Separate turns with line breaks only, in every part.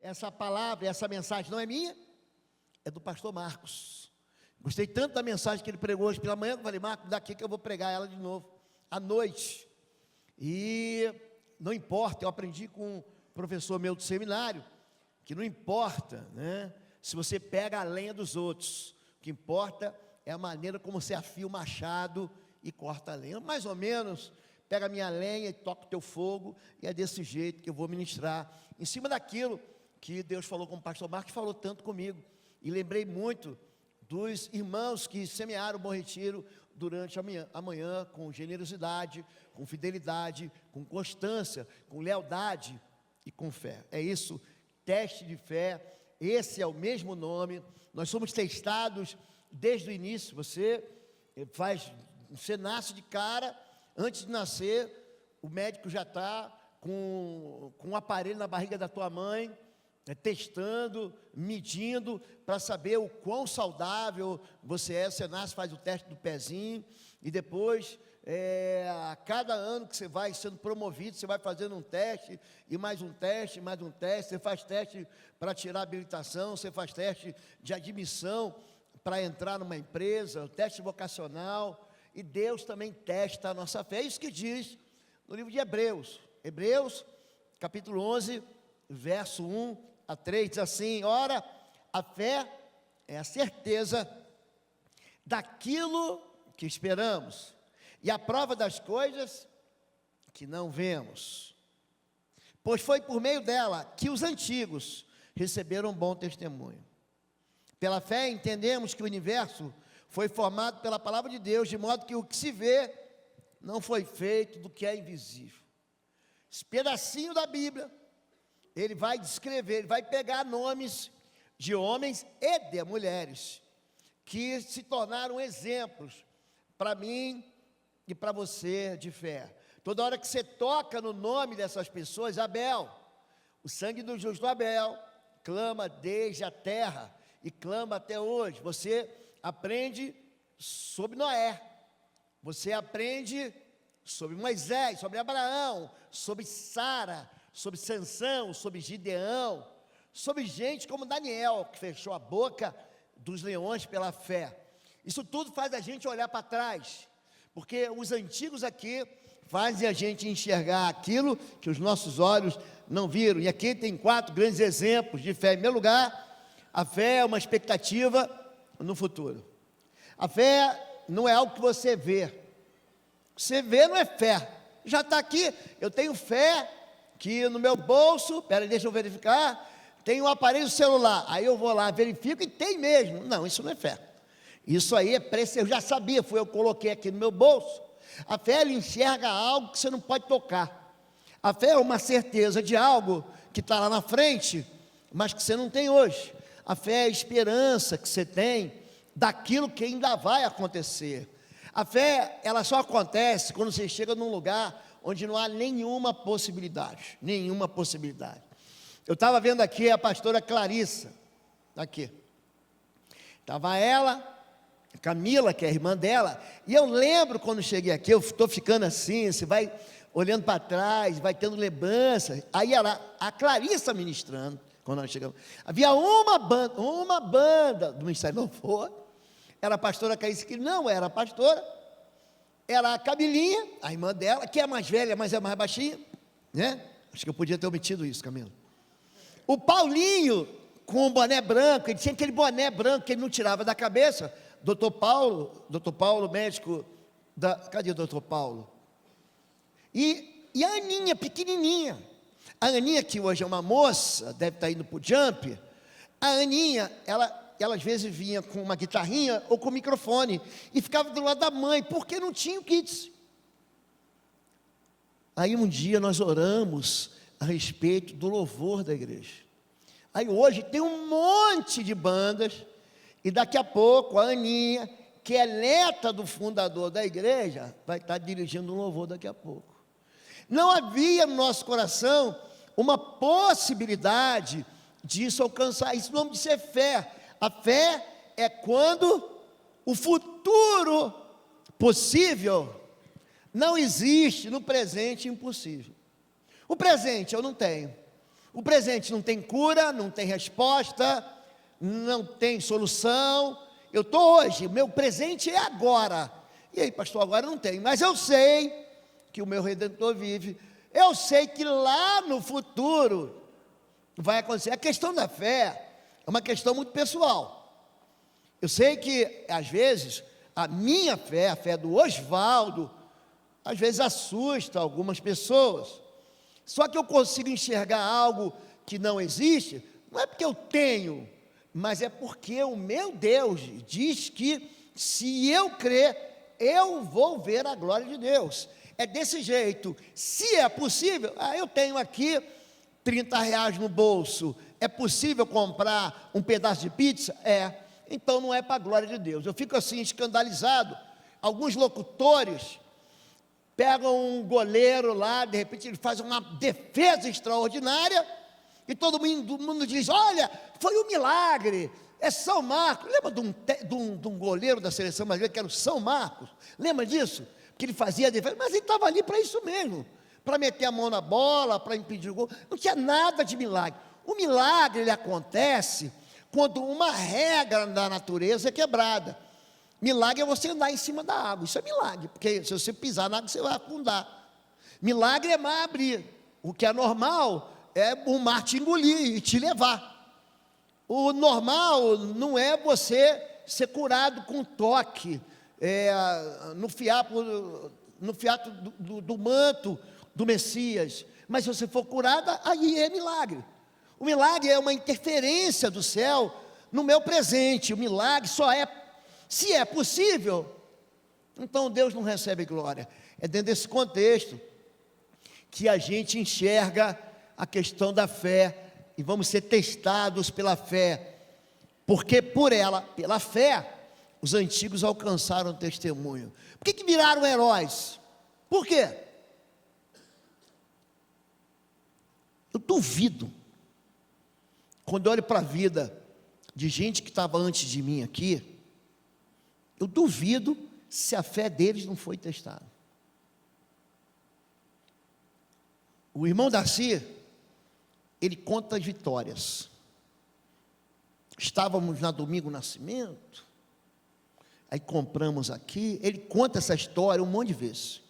Essa palavra, essa mensagem não é minha, é do pastor Marcos. Gostei tanto da mensagem que ele pregou hoje pela manhã, que eu falei, Marcos, daqui que eu vou pregar ela de novo, à noite. E não importa, eu aprendi com um professor meu do seminário, que não importa, né, se você pega a lenha dos outros, o que importa é a maneira como você afia o machado e corta a lenha. Mais ou menos, pega a minha lenha e toca o teu fogo, e é desse jeito que eu vou ministrar, em cima daquilo que Deus falou com o pastor Marcos, falou tanto comigo, e lembrei muito dos irmãos que semearam o Bom Retiro durante a manhã, com generosidade, com fidelidade, com constância, com lealdade e com fé. É isso, teste de fé, esse é o mesmo nome. Nós somos testados desde o início. Você nasce de cara, antes de nascer, o médico já está com um aparelho na barriga da tua mãe, testando, medindo, para saber o quão saudável você é. Você nasce, faz o teste do pezinho, e depois, a cada ano que você vai sendo promovido, você vai fazendo um teste, e mais um teste, mais um teste. Você faz teste para tirar a habilitação, você faz teste de admissão para entrar numa empresa, o teste vocacional, e Deus também testa a nossa fé. É isso que diz no livro de Hebreus, capítulo 11, verso 1 a 3, diz assim: ora, a fé é a certeza daquilo que esperamos, e a prova das coisas que não vemos, pois foi por meio dela que os antigos receberam um bom testemunho. Pela fé entendemos que o universo foi formado pela palavra de Deus, de modo que o que se vê não foi feito do que é invisível. Esse pedacinho da Bíblia, ele vai descrever, ele vai pegar nomes de homens e de mulheres, que se tornaram exemplos para mim e para você de fé. Toda hora que você toca no nome dessas pessoas, Abel, o sangue do justo Abel, clama desde a terra, e clama até hoje. Você aprende sobre Noé, você aprende sobre Moisés, sobre Abraão, sobre Sara, sobre Sansão, sobre Gideão, sobre gente como Daniel, que fechou a boca dos leões pela fé. Isso tudo faz a gente olhar para trás, porque os antigos aqui fazem a gente enxergar aquilo que os nossos olhos não viram. E aqui tem 4 grandes exemplos de fé. Em primeiro lugar, a fé é uma expectativa no futuro. A fé não é algo que você vê. Você vê não é fé. Já está aqui, eu tenho fé que no meu bolso, deixa eu verificar, tem um aparelho celular. Aí eu vou lá, verifico e tem mesmo. Não, isso não é fé. Isso aí é preço, eu já sabia, eu coloquei aqui no meu bolso. A fé, ela enxerga algo que você não pode tocar. A fé é uma certeza de algo que está lá na frente, mas que você não tem hoje. A fé é a esperança que você tem daquilo que ainda vai acontecer. A fé, ela só acontece quando você chega num lugar onde não há nenhuma possibilidade. Nenhuma possibilidade. Eu estava vendo aqui a pastora Clarissa, aqui. Estava ela, Camila, que é a irmã dela, e eu lembro quando cheguei aqui, eu estou ficando assim, você vai olhando para trás, vai tendo lembrança. Aí era a Clarissa ministrando, quando nós chegamos. Havia uma banda do Ministério Louvor, era a pastora Clarissa, que não era pastora, era a Camilinha, a irmã dela, que é mais velha, mas é mais baixinha, né? Acho que eu podia ter omitido isso, Camila. O Paulinho, com o boné branco, ele tinha aquele boné branco que ele não tirava da cabeça. Doutor Paulo, médico cadê o doutor Paulo? E a Aninha, pequenininha. A Aninha, que hoje é uma moça, deve estar indo para o Jump. A Aninha, ela às vezes vinha com uma guitarrinha ou com microfone e ficava do lado da mãe, porque não tinha o kids. Aí um dia nós oramos a respeito do louvor da igreja. Aí hoje tem um monte de bandas, e daqui a pouco a Aninha, que é neta do fundador da igreja, vai estar dirigindo um louvor daqui a pouco. Não havia no nosso coração uma possibilidade disso alcançar. Isso não é ser fé. A fé é quando o futuro possível não existe no presente impossível. O presente eu não tenho. O presente não tem cura, não tem resposta, não tem solução. Eu estou hoje, meu presente é agora. E aí, pastor, agora não tem, mas eu sei que o meu Redentor vive. Eu sei que lá no futuro vai acontecer. A questão da fé é uma questão muito pessoal. Eu sei que, às vezes, a minha fé, a fé do Oswaldo, às vezes assusta algumas pessoas. Só que eu consigo enxergar algo que não existe, não é porque eu tenho, mas é porque o meu Deus diz que se eu crer, eu vou ver a glória de Deus. É desse jeito. Se é possível, eu tenho aqui R$30 no bolso, é possível comprar um pedaço de pizza? Então não é para a glória de Deus. Eu fico assim escandalizado. Alguns locutores pegam um goleiro lá, de repente ele faz uma defesa extraordinária, e todo mundo diz, olha, foi um milagre, é São Marcos. Lembra de um goleiro da seleção brasileira, que era o São Marcos? Lembra disso? Que ele fazia a defesa, mas ele estava ali para isso mesmo, para meter a mão na bola, para impedir o gol. Não tinha nada de milagre. O milagre, ele acontece quando uma regra da natureza é quebrada. Milagre é você andar em cima da água, isso é milagre, porque se você pisar na água, você vai afundar. Milagre é mar abrir. O que é normal é o mar te engolir e te levar. O normal não é você ser curado com toque, no fiato do manto do Messias. Mas se você for curada, aí é milagre. O milagre é uma interferência do céu no meu presente. O milagre só é, se é possível, então Deus não recebe glória. É dentro desse contexto que a gente enxerga a questão da fé, e vamos ser testados pela fé, porque pela fé, os antigos alcançaram testemunho. Por que viraram heróis? Por quê? Eu duvido, quando eu olho para a vida de gente que estava antes de mim aqui, eu duvido se a fé deles não foi testada. O irmão Darcy, ele conta as vitórias. Estávamos na Domingo Nascimento, aí compramos aqui, ele conta essa história um monte de vezes.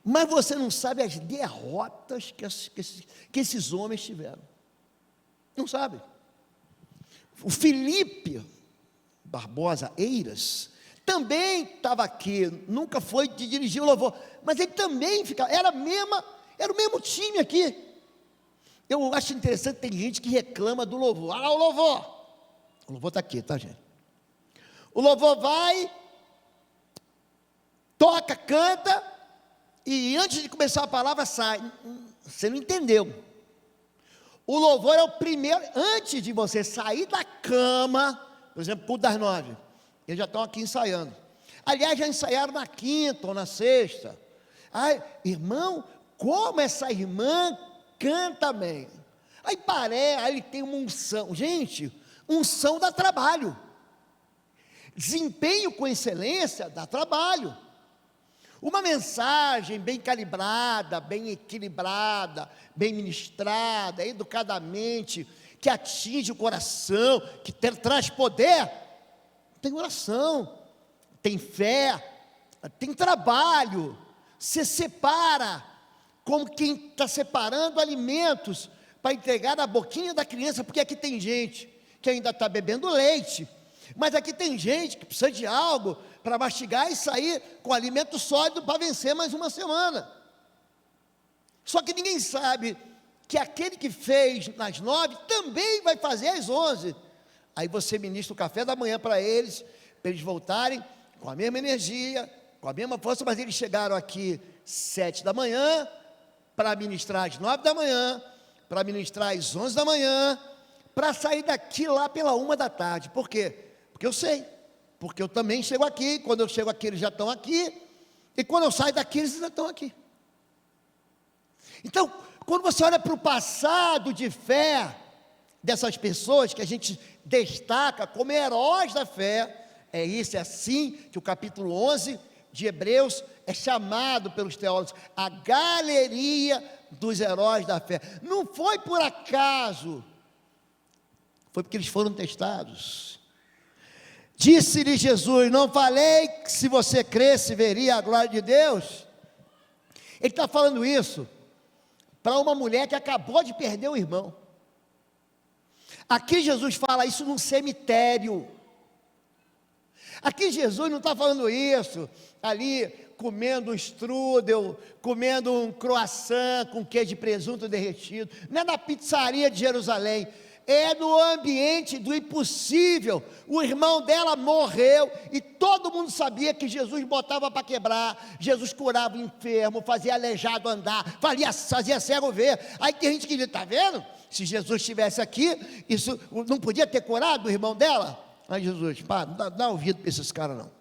Mas você não sabe as derrotas que esses homens tiveram. Não sabe. O Felipe Barbosa Eiras também estava aqui, nunca foi de dirigir o louvor, mas ele também ficava, era o mesmo time aqui. Eu acho interessante, tem gente que reclama do louvor. O louvor! O louvor está aqui, tá, gente? O louvor vai, toca, canta, e antes de começar a palavra sai. Você não entendeu. O louvor é o primeiro, antes de você sair da cama, por exemplo, culto das 9, eles já estão aqui ensaiando. Aliás, já ensaiaram na quinta ou na sexta. Ai, irmão, como essa irmã canta bem. Aí ele tem uma unção. Gente, unção dá trabalho. Desempenho com excelência dá trabalho. Uma mensagem bem calibrada, bem equilibrada, bem ministrada, educadamente, que atinge o coração, que traz poder, tem oração, tem fé, tem trabalho. Você separa, como quem está separando alimentos para entregar na boquinha da criança, porque aqui tem gente que ainda está bebendo leite, mas aqui tem gente que precisa de algo para mastigar e sair com alimento sólido para vencer mais uma semana. Só que ninguém sabe que aquele que fez nas 9 também vai fazer às 11. Aí você ministra o café da manhã para eles voltarem com a mesma energia, com a mesma força, mas eles chegaram aqui 7 da manhã, para ministrar às 9 da manhã, para ministrar às 11 da manhã, para sair daqui lá pela 1 da tarde. Por quê? Porque eu sei, porque eu também chego aqui, quando eu chego aqui eles já estão aqui, e quando eu saio daqui eles já estão aqui. Então, quando você olha para o passado de fé dessas pessoas que a gente destaca como heróis da fé, é assim que o capítulo 11 de Hebreus é chamado pelos teólogos a galeria dos heróis da fé. Não foi por acaso, foi porque eles foram testados. Disse-lhe Jesus: não falei que se você cresce veria a glória de Deus? Ele está falando isso para uma mulher que acabou de perder o irmão. Aqui Jesus fala isso num cemitério. Aqui Jesus não está falando isso ali comendo um strudel, comendo um croissant com queijo de presunto derretido. Não é na pizzaria de Jerusalém. É no ambiente do impossível. O irmão dela morreu e todo mundo sabia que Jesus botava para quebrar. Jesus curava o enfermo, fazia aleijado andar, fazia cego ver. Aí tem gente que diz: está vendo? Se Jesus estivesse aqui, isso não podia ter curado o irmão dela? Aí Jesus: pá, não dá ouvido para esses caras não.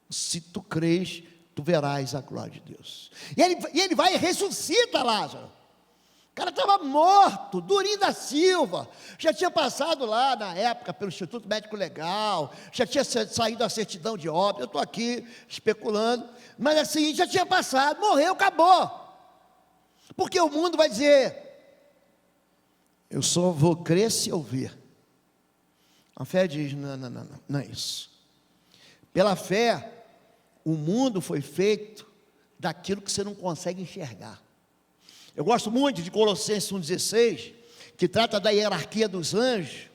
Se tu crês, tu verás a glória de Deus. E ele vai e ressuscita Lázaro. O cara estava morto, Durinho da Silva, já tinha passado lá na época pelo Instituto Médico Legal, já tinha saído a certidão de óbito. Eu estou aqui especulando, mas assim, já tinha passado, morreu, acabou. Porque o mundo vai dizer: eu só vou crer se eu ver. A fé diz: não é isso. Pela fé, o mundo foi feito daquilo que você não consegue enxergar. Eu gosto muito de Colossenses 1,16, que trata da hierarquia dos anjos,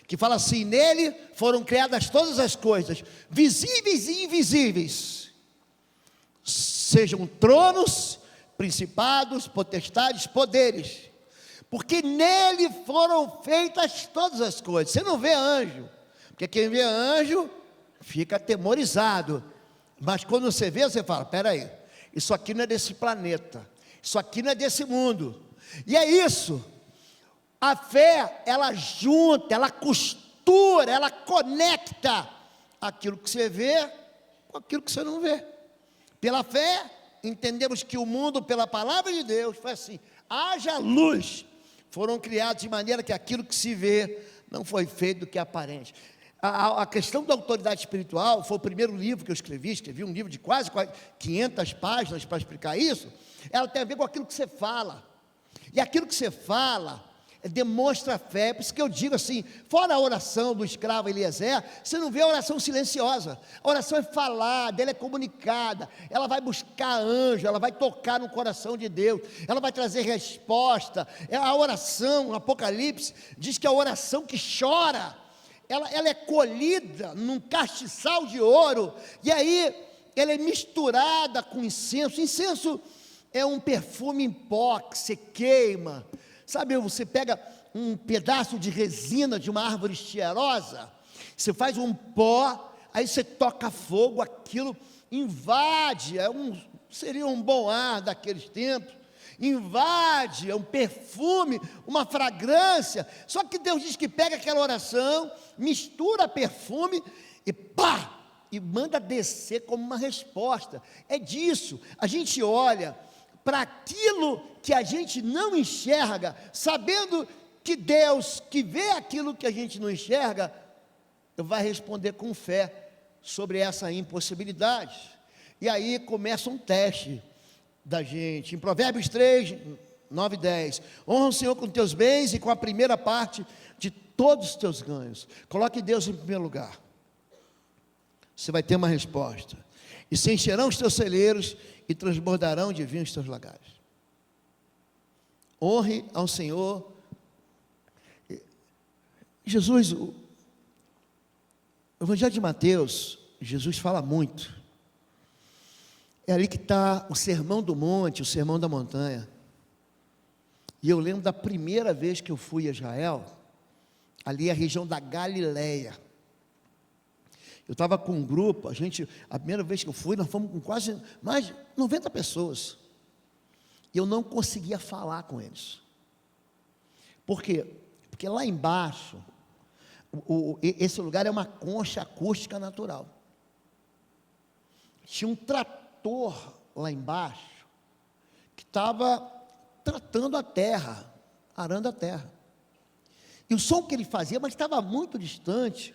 que fala assim: nele foram criadas todas as coisas, visíveis e invisíveis, sejam tronos, principados, potestades, poderes, porque nele foram feitas todas as coisas. Você não vê anjo, porque quem vê anjo fica atemorizado, mas quando você vê, você fala: espera aí, isso aqui não é desse planeta, isso aqui não é desse mundo. E é isso, a fé, ela junta, ela costura, ela conecta aquilo que você vê com aquilo que você não vê. Pela fé, entendemos que o mundo, pela palavra de Deus, foi assim: haja luz. Foram criados de maneira que aquilo que se vê não foi feito do que é aparente. A questão da autoridade espiritual foi o primeiro livro que eu escrevi um livro de quase 500 páginas para explicar isso. Ela tem a ver com aquilo que você fala, e aquilo que você fala demonstra fé. Por isso que eu digo assim, fora a oração do escravo Eliezer, você não vê a oração silenciosa. A oração é falada, ela é comunicada, ela vai buscar anjo, ela vai tocar no coração de Deus, ela vai trazer resposta. A oração, o Apocalipse diz que a oração que chora, ela é colhida num castiçal de ouro, e aí ela é misturada com incenso. Incenso é um perfume em pó que você queima, sabe? Você pega um pedaço de resina de uma árvore cheirosa, você faz um pó, aí você toca fogo, aquilo invade, seria um bom ar daqueles tempos, invade, é um perfume, uma fragrância. Só que Deus diz que pega aquela oração, mistura perfume e pá, e manda descer como uma resposta. É disso, a gente olha para aquilo que a gente não enxerga, sabendo que Deus, que vê aquilo que a gente não enxerga, vai responder com fé sobre essa impossibilidade. E aí começa um teste da gente. Em Provérbios 3, 9 e 10, honra o Senhor com teus bens e com a primeira parte de todos os teus ganhos. Coloque Deus em primeiro lugar, você vai ter uma resposta. E se encherão os teus celeiros e transbordarão de vinho os teus lagares. Honre ao Senhor. Jesus, o Evangelho de Mateus, Jesus fala muito. É ali que está o sermão do monte, o sermão da montanha. E eu lembro da primeira vez que eu fui a Israel, ali a região da Galileia. Eu estava com um grupo, a primeira vez que eu fui, nós fomos com quase mais de 90 pessoas. E eu não conseguia falar com eles. Por quê? Porque lá embaixo, esse lugar é uma concha acústica natural. Tinha um trator lá embaixo, que estava tratando a terra, arando a terra. E o som que ele fazia, mas estava muito distante,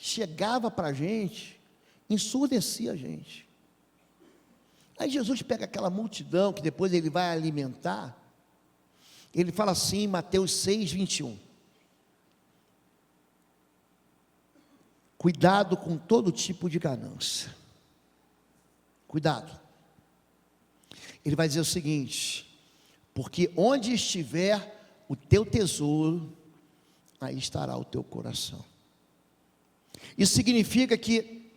chegava para a gente, ensurdecia a gente. Aí Jesus pega aquela multidão que depois ele vai alimentar. Ele fala assim em Mateus 6:21. Cuidado com todo tipo de ganância. Cuidado. Ele vai dizer o seguinte: porque onde estiver o teu tesouro, aí estará o teu coração. Isso significa que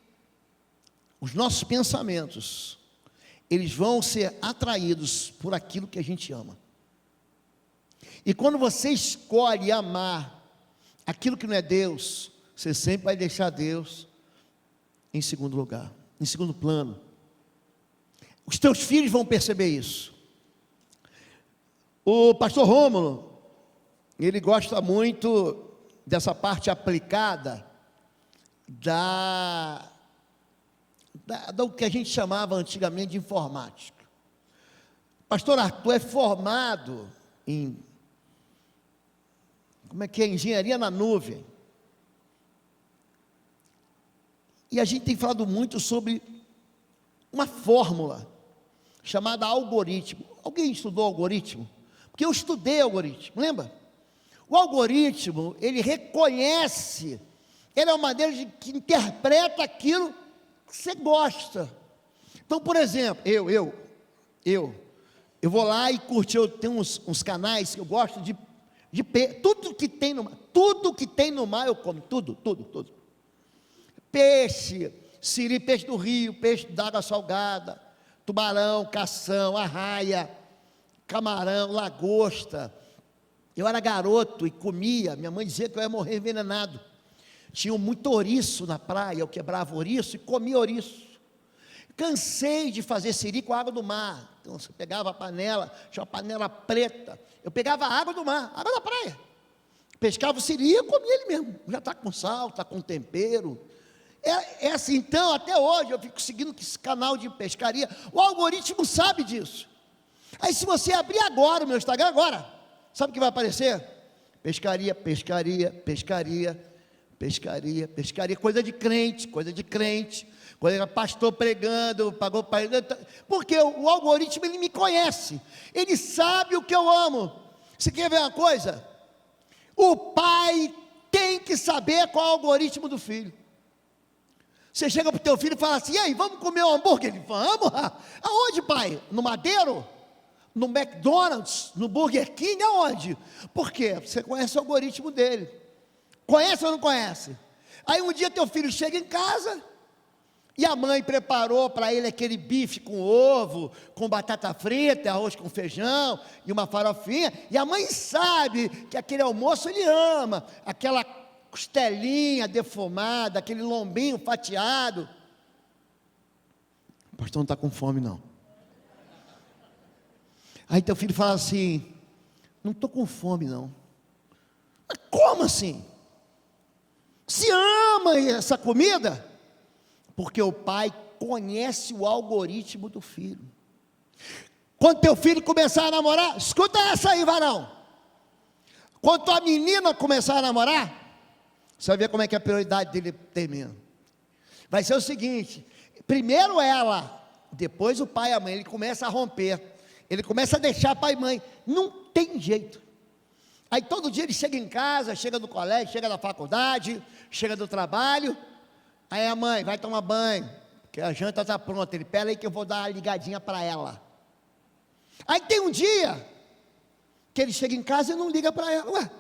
os nossos pensamentos, eles vão ser atraídos por aquilo que a gente ama. E quando você escolhe amar aquilo que não é Deus, você sempre vai deixar Deus em segundo lugar, em segundo plano. Os teus filhos vão perceber isso. O pastor Rômulo, ele gosta muito dessa parte aplicada do que a gente chamava antigamente de informática. Pastor Arthur é formado em engenharia na nuvem. E a gente tem falado muito sobre uma fórmula chamada algoritmo. Alguém estudou algoritmo? Porque eu estudei algoritmo, lembra? O algoritmo, ele reconhece, ele é uma maneira que interpreta aquilo que você gosta. Então, por exemplo, eu vou lá e curti, eu tenho uns canais que eu gosto de tudo que tem no mar eu como, tudo. Peixe, siri, peixe do rio, peixe d'água salgada, tubarão, cação, arraia, camarão, lagosta. Eu era garoto e comia, minha mãe dizia que eu ia morrer envenenado. Tinha muito ouriço na praia, eu quebrava ouriço e comia ouriço. Cansei de fazer siri com água do mar. Então você pegava a panela, tinha uma panela preta, eu pegava a água do mar, água da praia, pescava o siri e eu comia ele mesmo, já está com sal, está com tempero. É assim, então, até hoje, eu fico seguindo esse canal de pescaria, o algoritmo sabe disso. Aí se você abrir agora o meu Instagram, agora, sabe o que vai aparecer? Pescaria, coisa de crente, coisa de pastor pregando, pagou para ele, porque o algoritmo, ele me conhece, ele sabe o que eu amo. Você quer ver uma coisa? O pai tem que saber qual é o algoritmo do filho. Você chega para o teu filho e fala assim: e aí, vamos comer um hambúrguer? Ele fala: vamos? Aonde, pai? No Madeiro? No McDonald's? No Burger King? Aonde? Por quê? Você conhece o algoritmo dele. Conhece ou não conhece? Aí um dia teu filho chega em casa e a mãe preparou para ele aquele bife com ovo, com batata frita, arroz com feijão e uma farofinha, e a mãe sabe que aquele almoço ele ama, aquela costelinha defumada, aquele lombinho fatiado. O pastor não está com fome não. Aí teu filho fala assim: não estou com fome não. Mas como assim? Se ama essa comida? Porque o pai conhece o algoritmo do filho. Quando teu filho começar a namorar, escuta essa aí, varão. Quando tua menina começar a namorar, você vai ver como é que a prioridade dele termina. Vai ser o seguinte: primeiro ela, depois o pai e a mãe. Ele começa a romper, ele começa a deixar pai e mãe, não tem jeito. Aí todo dia ele chega em casa, chega do colégio, chega da faculdade, chega do trabalho. Aí a mãe: vai tomar banho, porque a janta está pronta. Ele: pera aí que eu vou dar uma ligadinha para ela. Aí tem um dia que ele chega em casa e não liga para ela. Ué,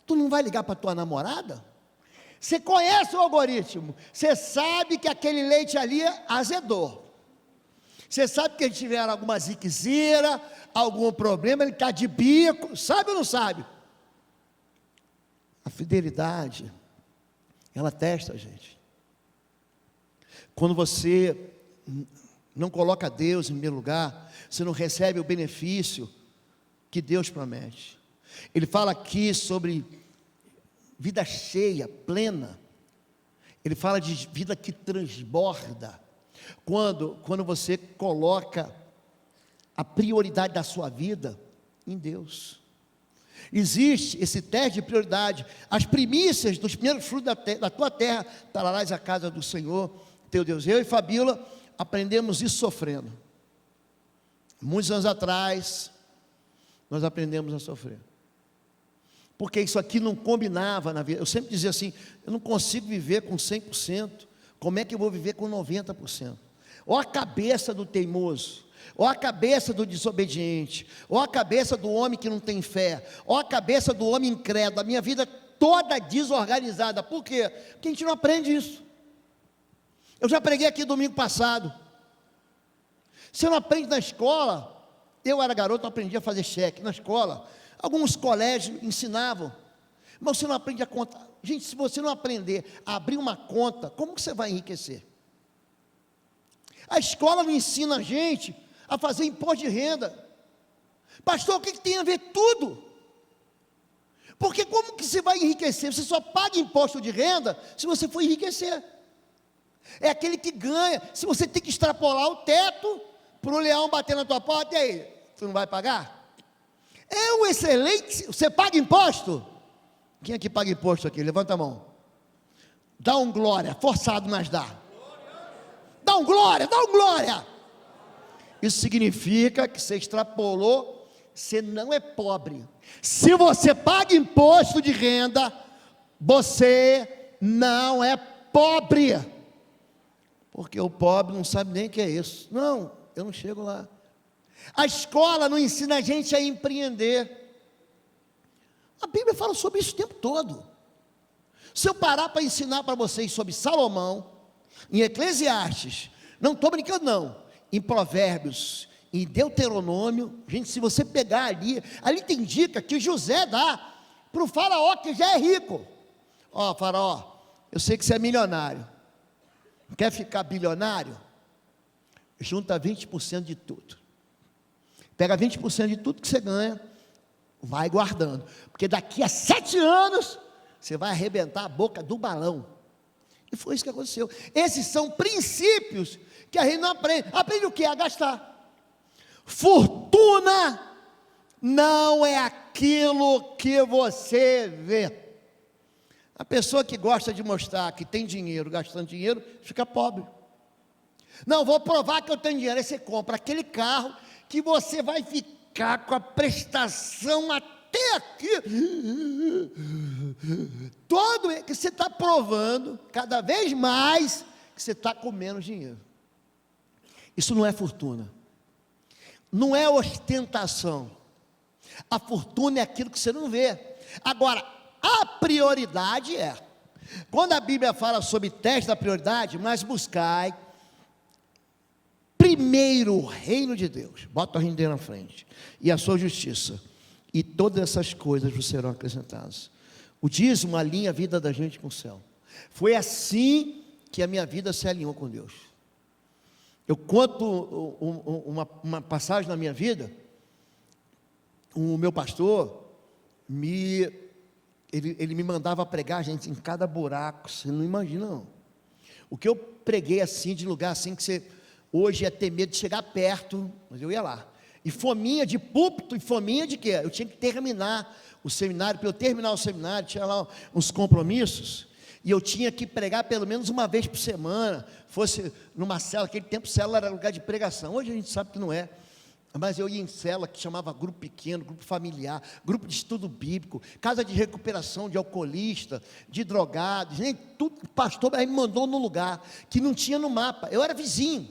tu não vai ligar para tua namorada? Você conhece o algoritmo, você sabe que aquele leite ali azedou, você sabe que ele tiver alguma ziquezira, algum problema, ele está de bico, sabe ou não sabe? A fidelidade, ela testa a gente. Quando você não coloca Deus em primeiro lugar, você não recebe o benefício que Deus promete. Ele fala aqui sobre vida cheia, plena. Ele fala de vida que transborda. Quando você coloca a prioridade da sua vida em Deus. Existe esse teste de prioridade. As primícias dos primeiros frutos da tua terra trarás à casa do Senhor teu Deus. Eu e Fabíola aprendemos isso sofrendo. Muitos anos atrás, nós aprendemos a sofrer. Porque isso aqui não combinava na vida. Eu sempre dizia assim, eu não consigo viver com 100%, como é que eu vou viver com 90%? Olha a cabeça do teimoso, olha a cabeça do desobediente, olha a cabeça do homem que não tem fé, olha a cabeça do homem incrédulo, a minha vida toda desorganizada. Por quê? Porque a gente não aprende isso. Eu já preguei aqui domingo passado. Você não aprende na escola. Eu era garoto, eu aprendi a fazer cheque na escola. Alguns colégios ensinavam, mas você não aprende a contar. Gente, se você não aprender a abrir uma conta, como que você vai enriquecer? A escola não ensina a gente a fazer imposto de renda. Pastor, o que tem a ver tudo? Porque como que você vai enriquecer? Você só paga imposto de renda se você for enriquecer. É aquele que ganha. Se você tem que extrapolar o teto para o leão bater na tua porta, e aí? Tu não vai pagar? É um excelente. Você paga imposto? Quem aqui paga imposto aqui? Levanta a mão. Dá um glória, forçado, mas dá. Dá um glória, dá um glória. Isso significa que você extrapolou, você não é pobre. Se você paga imposto de renda, você não é pobre. Porque o pobre não sabe nem o que é isso. Não, eu não chego lá. A escola não ensina a gente a empreender. A Bíblia fala sobre isso o tempo todo. Se eu parar para ensinar para vocês sobre Salomão, em Eclesiastes, não estou brincando não, em Provérbios, em Deuteronômio, gente, se você pegar ali tem dica que José dá para o faraó que já é rico. Ó, faraó, eu sei que você é milionário, quer ficar bilionário? Junta 20% de tudo. Pega 20% de tudo que você ganha, vai guardando, porque daqui a 7 anos, você vai arrebentar a boca do balão. E foi isso que aconteceu. Esses são princípios que a gente não aprende. Aprende o que? A gastar. Fortuna não é aquilo que você vê. A pessoa que gosta de mostrar que tem dinheiro, gastando dinheiro, fica pobre. Não, vou provar que eu tenho dinheiro. Aí você compra aquele carro que você vai ficar com a prestação até aqui. Todo que você está provando, cada vez mais, que você está com menos dinheiro. Isso não é fortuna. Não é ostentação. A fortuna é aquilo que você não vê. Agora, a prioridade é. Quando a Bíblia fala sobre teste da prioridade, mas buscai primeiro o reino de Deus, bota o reino dele na frente, e a sua justiça, e todas essas coisas vos serão acrescentadas. O dízimo alinha a vida da gente com o céu. Foi assim que a minha vida se alinhou com Deus. Eu conto uma passagem na minha vida. O meu pastor ele me mandava pregar, gente, em cada buraco. Você não imagina, não. O que eu preguei assim, de lugar assim, que você hoje ia ter medo de chegar perto, mas eu ia lá. E fominha de púlpito, e fominha de quê? Eu tinha que terminar o seminário. Para eu terminar o seminário, tinha lá uns compromissos, e eu tinha que pregar pelo menos uma vez por semana, fosse numa cela. Aquele tempo cela era lugar de pregação, hoje a gente sabe que não é, mas eu ia em cela que chamava grupo pequeno, grupo familiar, grupo de estudo bíblico, casa de recuperação de alcoolista, de drogados, nem tudo. O pastor aí me mandou num lugar que não tinha no mapa. Eu era vizinho,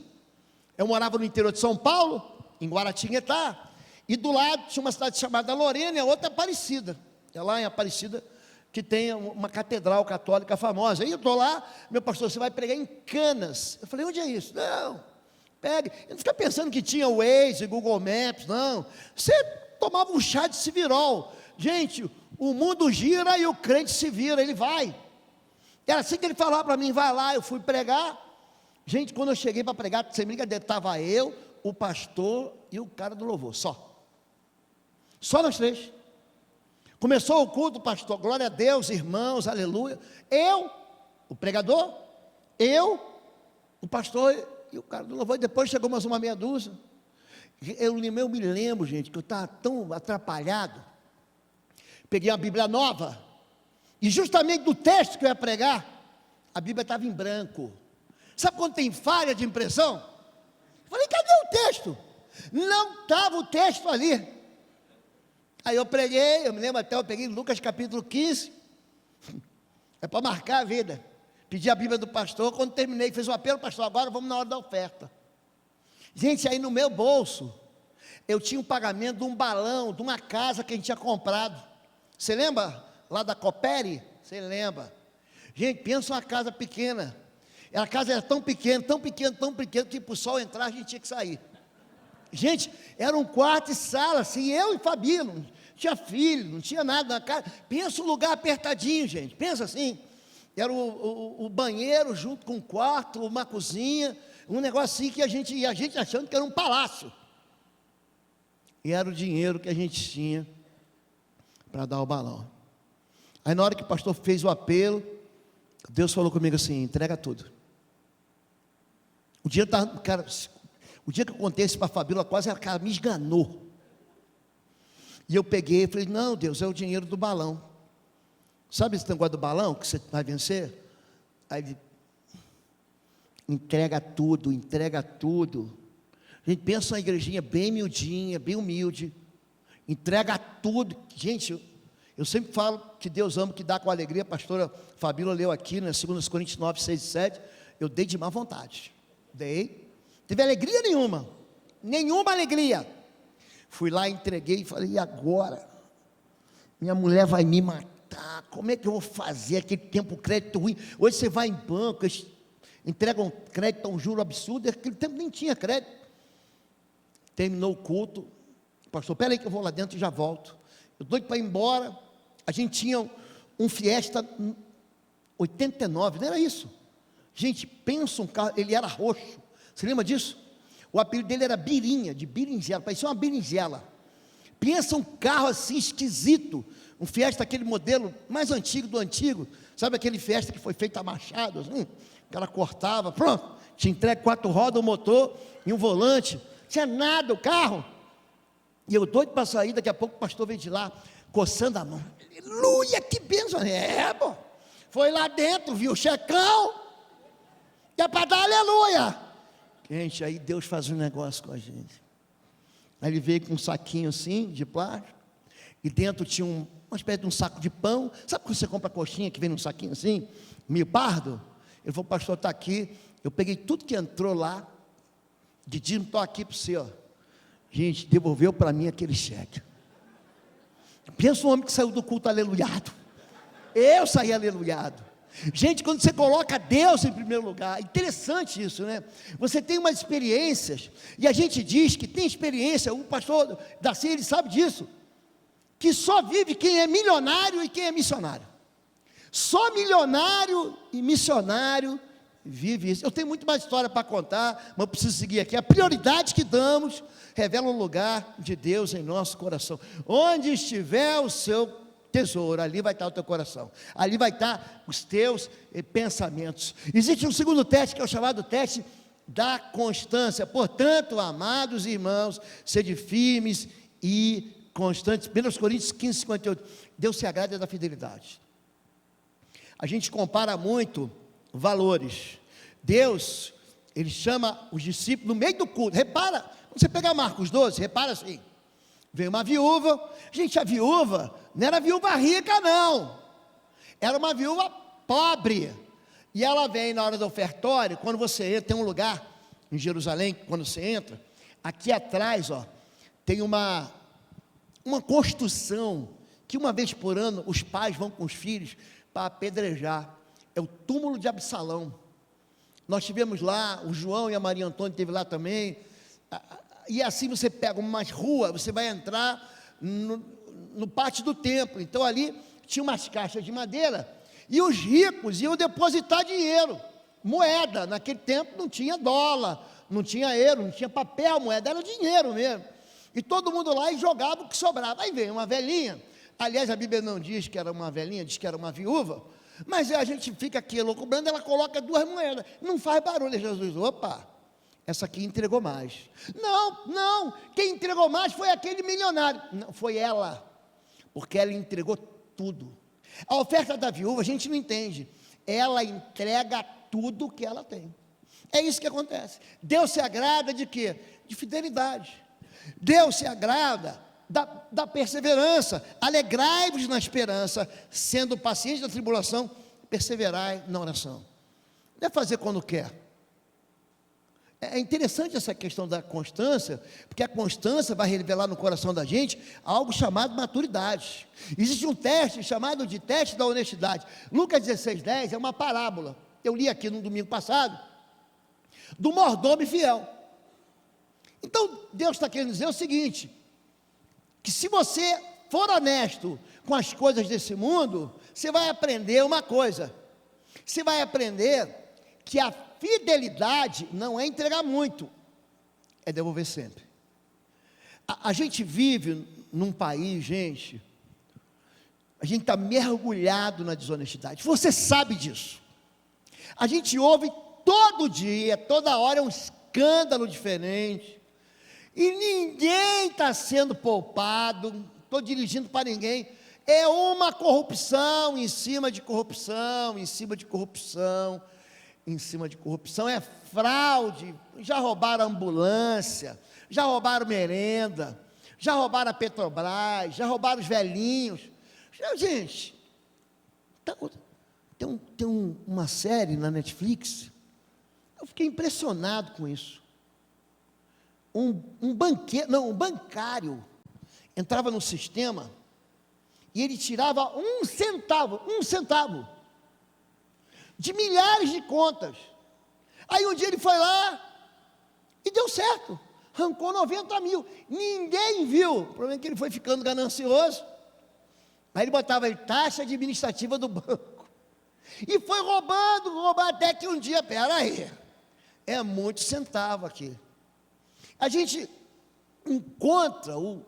eu morava no interior de São Paulo, em Guaratinguetá, e do lado tinha uma cidade chamada Lorena e a outra Aparecida. É lá em Aparecida que tem uma catedral católica famosa. Aí eu estou lá, meu pastor, você vai pregar em Canas. Eu falei, onde é isso? Não, pegue. Eu não fica pensando que tinha Waze, Google Maps, não. Você tomava um chá de civirol. Gente, o mundo gira e o crente se vira, ele vai. Era assim que ele falava para mim, vai lá. Eu fui pregar. Gente, quando eu cheguei para pregar, sem brincadeira, estava eu, o pastor e o cara do louvor, só nós três. Começou o culto, pastor, glória a Deus, irmãos, aleluia. Eu, o pregador, eu, o pastor e o cara do louvor. E depois chegou mais uma meia dúzia. Eu me lembro, gente, que eu estava tão atrapalhado. Peguei uma Bíblia nova, e justamente do texto que eu ia pregar, a Bíblia estava em branco. Sabe quando tem falha de impressão? Falei, cadê o texto? Não estava o texto ali. Aí eu preguei, eu me lembro até, eu peguei Lucas capítulo 15, é para marcar a vida. Pedi a Bíblia do pastor, quando terminei, fez um apelo, pastor, agora vamos na hora da oferta. Gente, aí no meu bolso, eu tinha um pagamento de um balão, de uma casa que a gente tinha comprado. Você lembra? Lá da Coopere? Você lembra? Gente, pensa uma casa pequena. A casa era tão pequena, que para o sol entrar a gente tinha que sair. Gente, era um quarto e sala, assim, eu e Fabinho, não tinha filho, não tinha nada na casa. Pensa um lugar apertadinho, gente, pensa assim. Era o banheiro junto com o quarto, uma cozinha, um negócio assim que a gente achando que era um palácio. E era o dinheiro que a gente tinha para dar o balão. Aí na hora que o pastor fez o apelo, Deus falou comigo assim, entrega tudo. O dia que eu contei isso para a Fabíola, quase ela me esganou. E eu peguei e falei, não Deus, é o dinheiro do balão. Sabe esse negócio do balão que você vai vencer? Aí ele, entrega tudo. A gente pensa uma igrejinha bem miudinha, bem humilde. Entrega tudo. Gente, eu sempre falo que Deus ama, que dá com alegria. A pastora Fabíola leu aqui, né, 2 Coríntios 9, 6 e 7. Eu dei de má vontade. Teve alegria nenhuma alegria. Fui lá, entreguei e falei, e agora? Minha mulher vai me matar. Como é que eu vou fazer? Aquele tempo, crédito ruim. Hoje você vai em banco, eles entregam crédito a um juro absurdo. Naquele tempo nem tinha crédito. Terminou o culto. Pastor, espera aí que eu vou lá dentro e já volto. Eu doido para ir embora. A gente tinha um Fiesta 89, não era isso? Gente, pensa um carro, ele era roxo. Você lembra disso? O apelido dele era Birinha, de berinjela, parecia uma berinjela. Pensa um carro assim esquisito, um Fiesta, aquele modelo mais antigo do antigo, sabe aquele Fiesta que foi feito a machado, assim, o cara cortava, pronto, te entrega 4 rodas, um motor e um volante, não tinha nada o carro, e eu doido para sair, daqui a pouco o pastor veio de lá, coçando a mão, aleluia, que bênção, pô, foi lá dentro, viu o checão, e é para dar aleluia, gente, aí Deus faz um negócio com a gente. Aí ele veio com um saquinho assim, de plástico, e dentro tinha uma espécie de um saco de pão. Sabe quando você compra coxinha que vem num saquinho assim, meio pardo? Ele falou, pastor, está aqui. Eu peguei tudo que entrou lá, de dízimo, estou aqui para você, ó. Gente, devolveu para mim aquele cheque. Pensa um homem que saiu do culto aleluiado. Eu saí aleluiado. Gente, quando você coloca Deus em primeiro lugar, interessante isso, né? Você tem umas experiências, e a gente diz que tem experiência, o pastor Darcy, ele sabe disso, que só vive quem é milionário e quem é missionário. Só milionário e missionário vive isso. Eu tenho muito mais história para contar, mas eu preciso seguir aqui. A prioridade que damos revela um lugar de Deus em nosso coração. Onde estiver o seu tesouro, ali vai estar o teu coração, ali vai estar os teus pensamentos. Existe um segundo teste, que é o chamado teste da constância. Portanto, amados irmãos, sede firmes e constantes. 1 Coríntios 15, 58. Deus se agrada da fidelidade. A gente compara muito valores. Deus, ele chama os discípulos no meio do culto. Repara, quando você pegar Marcos 12, repara assim, veio uma viúva. Gente, a viúva não era viúva rica, não. Era uma viúva pobre. E ela vem na hora do ofertório. Quando você entra, tem um lugar em Jerusalém, quando você entra, aqui atrás, ó, tem uma construção, que uma vez por ano, os pais vão com os filhos para apedrejar. É o túmulo de Absalão. Nós tivemos lá, o João e a Maria Antônia esteve lá também. E assim você pega uma rua, você vai entrar no pátio do templo. Então ali tinha umas caixas de madeira, e os ricos iam depositar dinheiro, moeda. Naquele tempo não tinha dólar, não tinha euro, não tinha papel, moeda, era dinheiro mesmo. E todo mundo lá e jogava o que sobrava. Aí veio uma velhinha, aliás a Bíblia não diz que era uma velhinha, diz que era uma viúva, mas a gente fica aqui loucubrando, ela coloca 2 moedas, não faz barulho. Jesus, opa, essa aqui entregou mais. Não, quem entregou mais foi aquele milionário. Não, foi ela, porque ela entregou tudo. A oferta da viúva a gente não entende, ela entrega tudo que ela tem. É isso que acontece. Deus se agrada de quê? De fidelidade. Deus se agrada da perseverança. Alegrai-vos na esperança, sendo pacientes na tribulação, perseverai na oração. Não é fazer quando quer. É interessante essa questão da constância, porque a constância vai revelar no coração da gente algo chamado maturidade. Existe um teste chamado de teste da honestidade. Lucas 16:10 é uma parábola. Eu li aqui no domingo passado, do mordomo fiel. Então, Deus está querendo dizer o seguinte, que se você for honesto com as coisas desse mundo, você vai aprender uma coisa. Você vai aprender que a fidelidade não é entregar muito, é devolver sempre. A gente vive num país, gente, a gente está mergulhado na desonestidade, você sabe disso. A gente ouve todo dia, toda hora é um escândalo diferente, e ninguém está sendo poupado, não estou dirigindo para ninguém, é uma corrupção em cima de corrupção, em cima de corrupção, em cima de corrupção, é fraude, já roubaram a ambulância, já roubaram merenda, já roubaram a Petrobras, já roubaram os velhinhos. Gente, tem uma série na Netflix, eu fiquei impressionado com isso. Um bancário, entrava no sistema, e ele tirava um centavo, de milhares de contas. Aí um dia ele foi lá, e deu certo, arrancou 90 mil, ninguém viu, o problema é que ele foi ficando ganancioso, aí ele botava taxa administrativa do banco, e foi roubando, até que um dia, peraí, é muito centavo aqui. A gente encontra o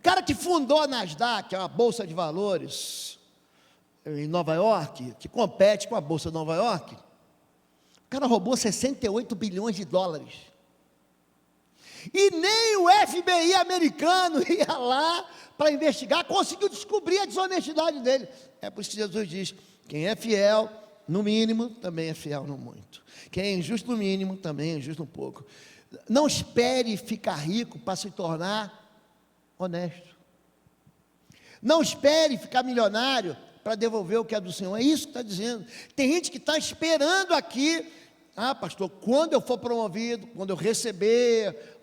cara que fundou a Nasdaq, a Bolsa de Valores, em Nova York, que compete com a Bolsa de Nova York, o cara roubou 68 bilhões de dólares, e nem o FBI americano ia lá para investigar, conseguiu descobrir a desonestidade dele. É por isso que Jesus diz, quem é fiel no mínimo, também é fiel no muito, quem é injusto no mínimo, também é injusto no pouco. Não espere ficar rico para se tornar honesto, não espere ficar milionário para devolver o que é do Senhor. É isso que está dizendo. Tem gente que está esperando aqui, pastor, quando eu for promovido, quando eu receber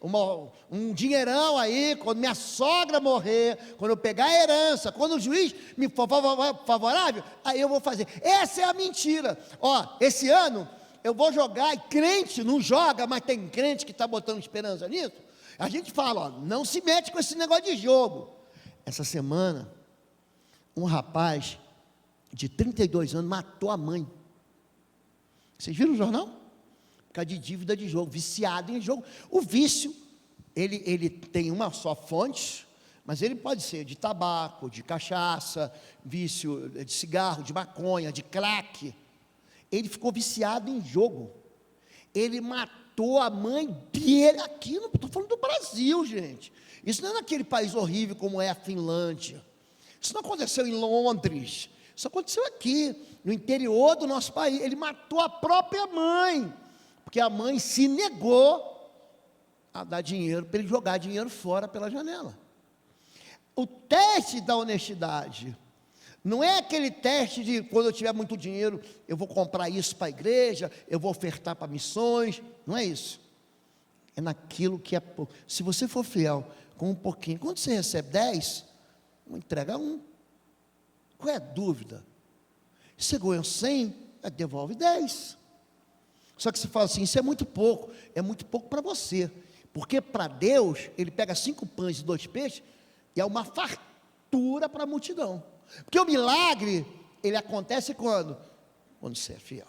um dinheirão aí, quando minha sogra morrer, quando eu pegar a herança, quando o juiz me for favorável, aí eu vou fazer. Essa é a mentira. Esse ano eu vou jogar, e crente não joga, mas tem crente que está botando esperança nisso. A gente fala, não se mete com esse negócio de jogo. Essa semana, um rapaz de 32 anos matou a mãe. Vocês viram o jornal? Por causa de dívida de jogo, viciado em jogo. O vício, ele tem uma só fonte, mas ele pode ser de tabaco, de cachaça, vício de cigarro, de maconha, de crack. Ele ficou viciado em jogo. Ele matou a mãe dele aqui, não estou falando do Brasil, gente. Isso não é naquele país horrível como é a Finlândia. Isso não aconteceu em Londres. Isso aconteceu aqui, no interior do nosso país. Ele matou a própria mãe, porque a mãe se negou a dar dinheiro, para ele jogar dinheiro fora pela janela. O teste da honestidade não é aquele teste de quando eu tiver muito dinheiro, eu vou comprar isso para a igreja, eu vou ofertar para missões. Não é isso. É naquilo que é pouco. Se você for fiel com um pouquinho, quando você recebe 10, entrega 1. Qual é a dúvida? Você ganhou 100, devolve 10. Só que você fala assim, isso é muito pouco para você, porque para Deus, Ele pega 5 pães e 2 peixes, e é uma fartura para a multidão, porque o milagre, ele acontece quando você é fiel.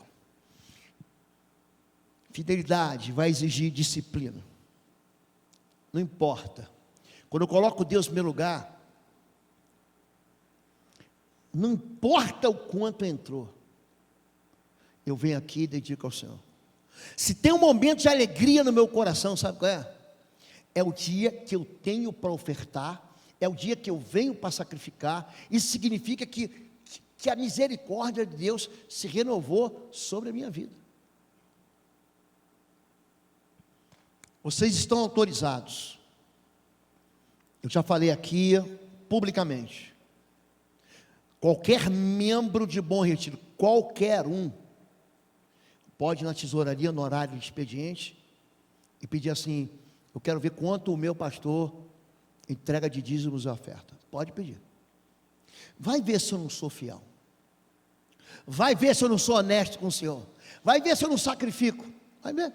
Fidelidade vai exigir disciplina, não importa, quando eu coloco Deus no meu lugar, não importa o quanto entrou, eu venho aqui e dedico ao Senhor. Se tem um momento de alegria no meu coração, sabe qual é? É o dia que eu tenho para ofertar, é o dia que eu venho para sacrificar. Isso significa que a misericórdia de Deus se renovou sobre a minha vida. Vocês estão autorizados Eu já falei aqui publicamente. Qualquer membro de Bom Retiro, qualquer um, pode ir na tesouraria no horário de expediente e pedir assim: eu quero ver quanto o meu pastor entrega de dízimos e oferta. Pode pedir. Vai ver se eu não sou fiel. Vai ver se eu não sou honesto com o Senhor. Vai ver se eu não sacrifico. Vai ver.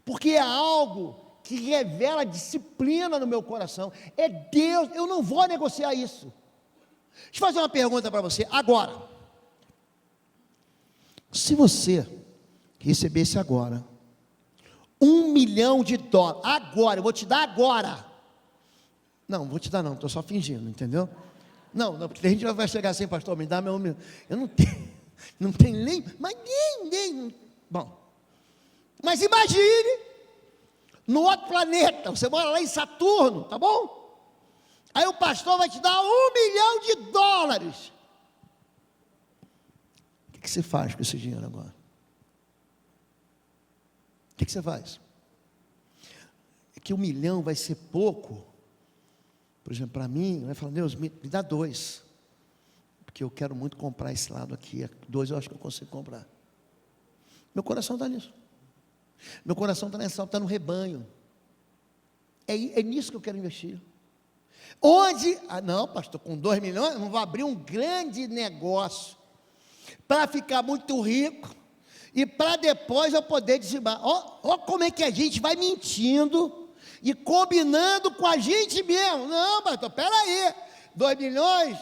Porque é algo que revela disciplina no meu coração. É Deus, eu não vou negociar isso. Deixa eu fazer uma pergunta para você agora. Se você recebesse agora $1 milhão, agora, eu vou te dar agora. Não, vou te dar não, estou só fingindo, entendeu? Não, porque a gente vai chegar assim: pastor, me dá meu $1 milhão. Eu não tenho nem, mas nem. Bom, mas imagine, no outro planeta, você mora lá em Saturno, tá bom? Aí o pastor vai te dar $1 milhão. O que você faz com esse dinheiro agora? O que você faz? É que $1 milhão vai ser pouco. Por exemplo, para mim, vai falar: Deus, me dá 2. Porque eu quero muito comprar esse lado aqui. 2 eu acho que eu consigo comprar. Meu coração está nisso. Meu coração está nessa, está no rebanho. É nisso que eu quero investir. Onde, não, pastor, com 2 milhões, eu não vou abrir um grande negócio para ficar muito rico e para depois eu poder dizimar. Ó, como é que a gente vai mentindo e combinando com a gente mesmo. Não, pastor, peraí, 2 milhões,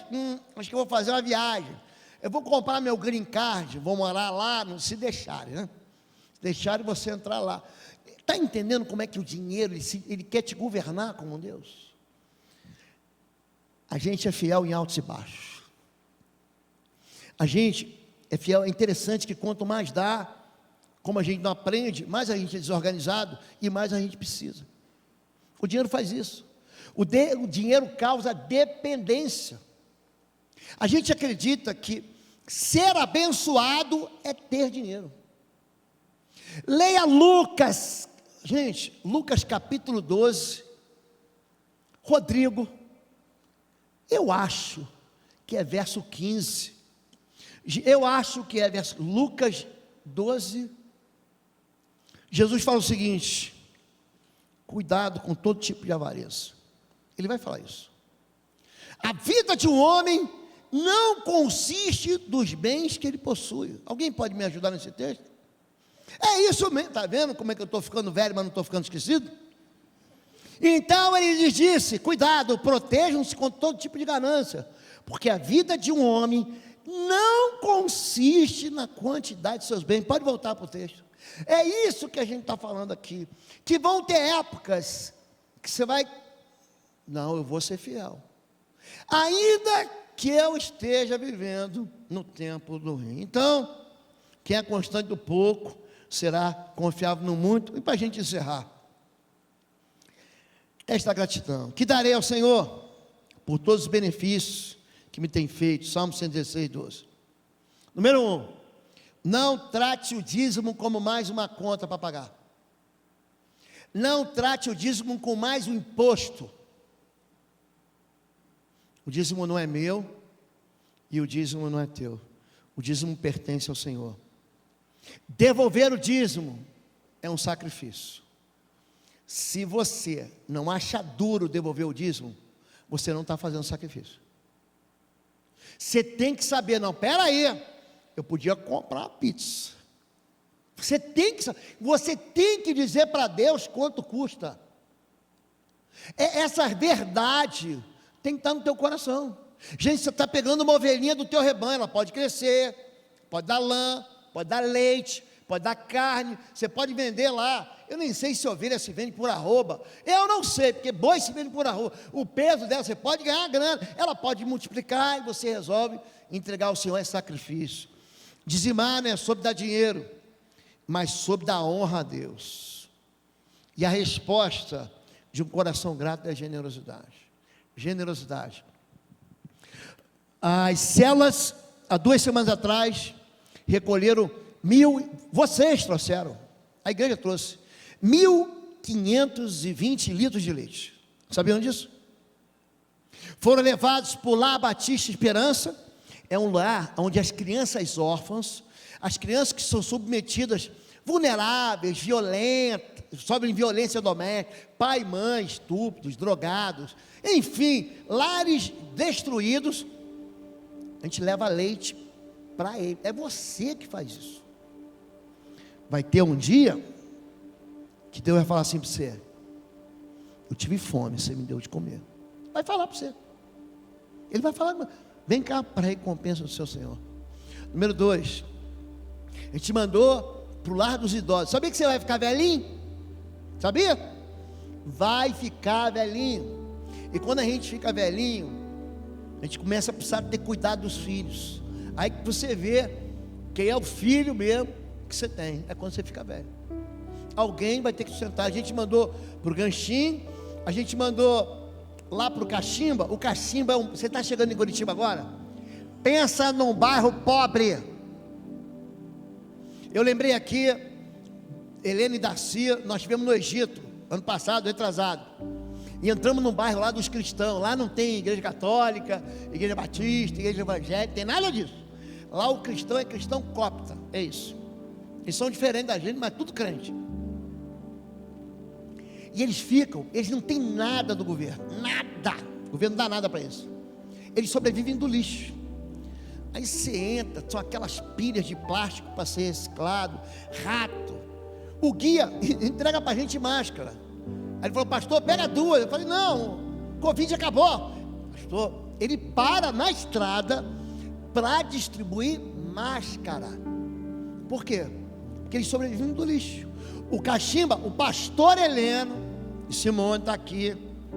acho que eu vou fazer uma viagem. Eu vou comprar meu green card, vou morar lá, não se deixarem, né? Se deixarem você entrar lá. Está entendendo como é que o dinheiro, ele quer te governar como Deus? A gente é fiel em altos e baixos. A gente é fiel. É interessante que quanto mais dá, como a gente não aprende, mais a gente é desorganizado e mais a gente precisa. O dinheiro faz isso. O dinheiro causa dependência. A gente acredita que ser abençoado é ter dinheiro. Leia Lucas, gente, Lucas capítulo 12. Rodrigo, eu acho que é verso 15. Eu acho que é verso Lucas 12. Jesus fala o seguinte: cuidado com todo tipo de avareza. Ele vai falar isso. A vida de um homem não consiste dos bens que ele possui. Alguém pode me ajudar nesse texto? É isso mesmo, está vendo como é que eu estou ficando velho, mas não estou ficando esquecido? Então ele lhes disse: cuidado, protejam-se com todo tipo de ganância, porque a vida de um homem não consiste na quantidade de seus bens. Pode voltar para o texto. É isso que a gente está falando aqui, que vão ter épocas que você vai, não, eu vou ser fiel, ainda que eu esteja vivendo no tempo do reino. Então, quem é constante do pouco, será confiável no muito. E para a gente encerrar, esta gratidão que darei ao Senhor por todos os benefícios que me tem feito. Salmo 116, 12. Número 1, não trate o dízimo como mais uma conta para pagar. Não trate o dízimo com mais um imposto. O dízimo não é meu e o dízimo não é teu. O dízimo pertence ao Senhor. Devolver o dízimo é um sacrifício. Se você não acha duro devolver o dízimo, você não está fazendo sacrifício. Você tem que saber, não, peraí, eu podia comprar uma pizza. Você tem que dizer para Deus quanto custa. Essa verdade tem que estar no teu coração. Gente, você está pegando uma ovelhinha do teu rebanho, ela pode crescer, pode dar lã, pode dar leite, pode dar carne, você pode vender lá. Eu nem sei se ovelha se vende por arroba, eu não sei, porque boi se vende por arroba. O peso dela, você pode ganhar grana, ela pode multiplicar, e você resolve entregar ao Senhor esse sacrifício. Dizimar não é sobre dar dinheiro, mas sobre dar honra a Deus. E a resposta de um coração grato é generosidade. Generosidade. As celas, há 2 semanas atrás, recolheram 1.000, vocês trouxeram, a igreja trouxe 1.520 litros de leite. Sabiam disso? Foram levados por Lar Batista Esperança. É um lar onde as crianças órfãs, as crianças que são submetidas, vulneráveis, violentas, sofrem violência doméstica, pai e mãe, estúpidos, drogados, enfim, lares destruídos, a gente leva leite para ele. É você que faz isso. Vai ter um dia que Deus vai falar assim para você: eu tive fome, você me deu de comer. Vai falar para você. Ele vai falar: vem cá para a recompensa do seu Senhor. Número 2, a gente mandou para o lar dos idosos. Sabia que você vai ficar velhinho? Sabia? Vai ficar velhinho. E quando a gente fica velhinho, a gente começa a precisar ter cuidado dos filhos. Aí que você vê quem é o filho mesmo que você tem, é quando você fica velho. Alguém vai ter que sustentar. A gente mandou para o Ganchinho, a gente mandou lá para o Cachimba. O Cachimba você está chegando em Curitiba agora? Pensa num bairro pobre. Eu lembrei aqui, Helena e Darcy, nós estivemos no Egito, ano passado, retrasado, e entramos num bairro lá dos cristãos. Lá não tem igreja católica, igreja batista, igreja evangélica, tem nada disso. Lá o cristão é cristão copta, é isso. Eles são diferentes da gente, mas tudo crente. E eles não têm nada do governo, nada. O governo não dá nada para isso. Eles sobrevivem do lixo. Aí você entra, são aquelas pilhas de plástico para ser reciclado, rato. O guia entrega para a gente máscara. Aí ele falou: pastor, pega 2. Eu falei: não, Covid acabou. Pastor, ele para na estrada para distribuir máscara. Por quê? Porque eles sobrevivem do lixo. O Cachimba, o pastor Heleno e Simone está aqui.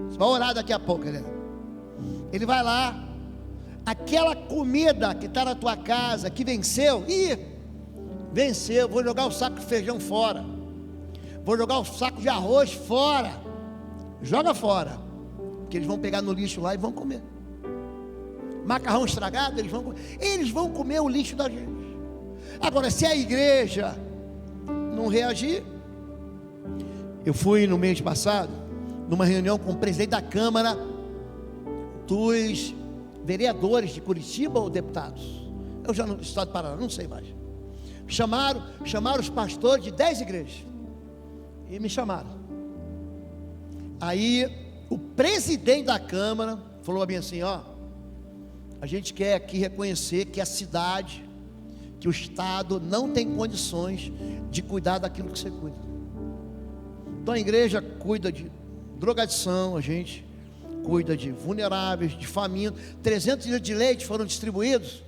Você vai orar daqui a pouco, Heleno. Ele vai lá. Aquela comida que está na tua casa, que venceu, venceu, vou jogar o saco de feijão fora, vou jogar o saco de arroz fora, joga fora, porque eles vão pegar no lixo lá e vão comer. Macarrão estragado, eles vão comer o lixo da gente. Agora, se a igreja não reagir, eu fui no mês passado, numa reunião com o presidente da Câmara dos vereadores de Curitiba ou deputados, eu já no estado do Paraná, não sei mais. Chamaram os pastores de 10 igrejas e me chamaram. Aí o presidente da Câmara falou a mim assim: ó, a gente quer aqui reconhecer que a cidade, que o estado não tem condições de cuidar daquilo que você cuida. Então a igreja cuida de drogadição, a gente cuida de vulneráveis, de famintos. 300 litros de leite foram distribuídos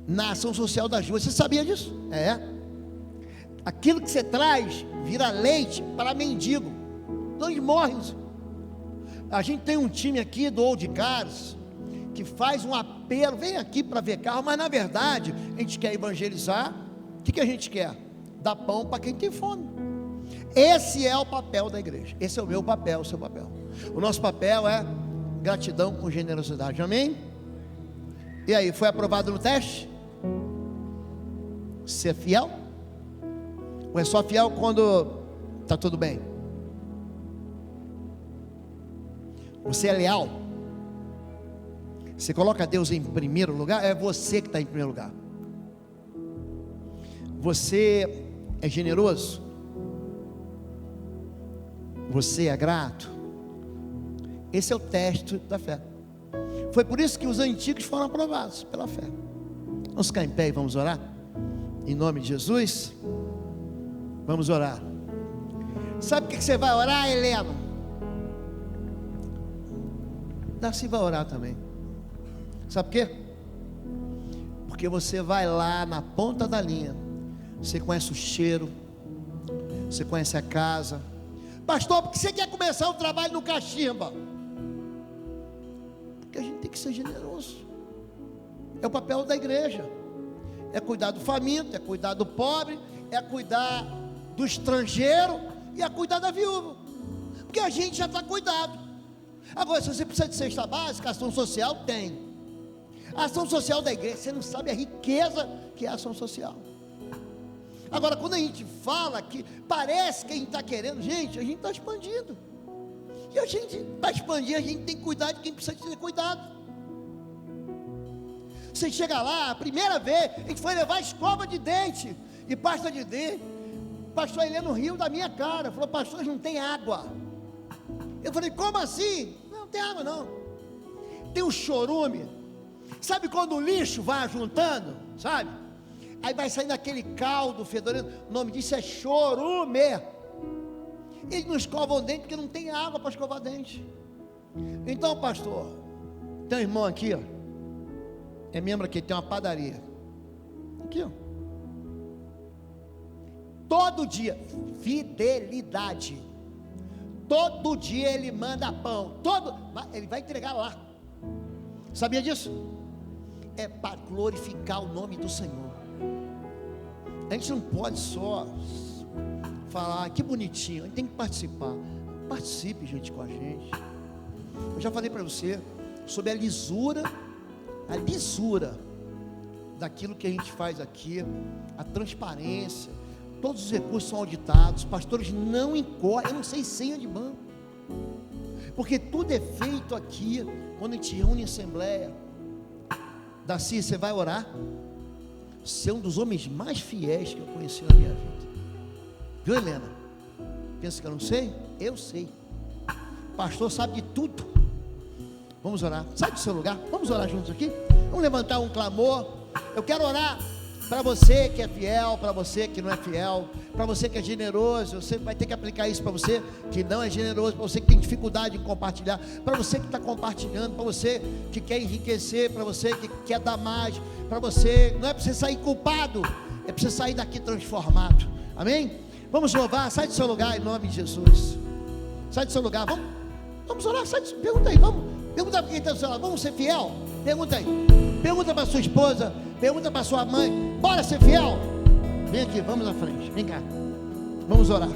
na ação social das ruas. Você sabia disso? É. Aquilo que você traz vira leite para mendigo. Então eles morrem. A gente tem um time aqui do Old Cars que faz um apelo: vem aqui para ver carro, mas na verdade a gente quer evangelizar. O que a gente quer? Dar pão para quem tem fome. Esse é o papel da igreja. Esse é o meu papel, o seu papel. O nosso papel é gratidão com generosidade. Amém? E aí, foi aprovado no teste? Ser fiel? Ou é só fiel quando está tudo bem? Você é leal? Você coloca Deus em primeiro lugar? É você que está em primeiro lugar. Você é generoso? Você é grato? Esse é o teste da fé. Foi por isso que os antigos foram aprovados, pela fé. Vamos ficar em pé e vamos orar? Em nome de Jesus. Vamos orar. Sabe o que você vai orar, Helena? Darcy vai orar também. Sabe por quê? Porque você vai lá na ponta da linha. Você conhece o cheiro, você conhece a casa. Pastor, por que você quer começar o trabalho no Cachimba? Porque a gente tem que ser generoso. É o papel da igreja. É cuidar do faminto, é cuidar do pobre, é cuidar do estrangeiro e é cuidar da viúva. Porque a gente já está cuidado. Agora, se você precisa de cesta básica, ação social tem. A ação social da igreja, você não sabe a riqueza que é a ação social. Agora, quando a gente fala que parece que a gente está querendo, gente, a gente está expandindo. E a gente, para expandir, a gente tem que cuidar de quem precisa ter cuidado. Você chega lá, a primeira vez, a gente foi levar escova de dente e pasta de dente. O pastor Heleno riu da minha cara, falou: pastor, não tem água. Eu falei: como assim? Não tem água não. Tem um chorume. Sabe quando o lixo vai juntando, sabe? Aí vai saindo aquele caldo fedorento. O nome disso é chorume. Eles não escovam dente porque não tem água para escovar dente. Então, pastor, tem um irmão aqui, ó, é membro aqui, tem uma padaria aqui, ó. Todo dia, fidelidade. Todo dia ele manda pão. Ele vai entregar lá. Sabia disso? É para glorificar o nome do Senhor. A gente não pode só falar que bonitinho, a gente tem que participar. Participe, gente, com a gente. Eu já falei para você sobre a lisura daquilo que a gente faz aqui, a transparência. Todos os recursos são auditados. Pastores não incorrem, eu não sei senha de banco, porque tudo é feito aqui. Quando a gente reúne em assembleia, Daci, você vai orar? Você é um dos homens mais fiéis que eu conheci na minha vida. Viu, Helena? Pensa que eu não sei? Eu sei. O pastor sabe de tudo. Vamos orar. Sai do seu lugar. Vamos orar juntos aqui. Vamos levantar um clamor. Eu quero orar para você que é fiel, para você que não é fiel, para você que é generoso. Você vai ter que aplicar isso para você que não é generoso, para você que tem dificuldade em compartilhar, para você que está compartilhando, para você que quer enriquecer, para você que quer dar mais, para você, não é para você sair culpado, é para você sair daqui transformado. Amém? Vamos louvar. Sai do seu lugar em nome de Jesus. Sai do seu lugar. Vamos orar. Pergunta aí. Pergunta para quem está do seu lado. Vamos ser fiel? Pergunta aí. Pergunta para sua esposa. Pergunta para sua mãe. Bora ser fiel? Vem aqui, vamos na frente. Vem cá. Vamos orar.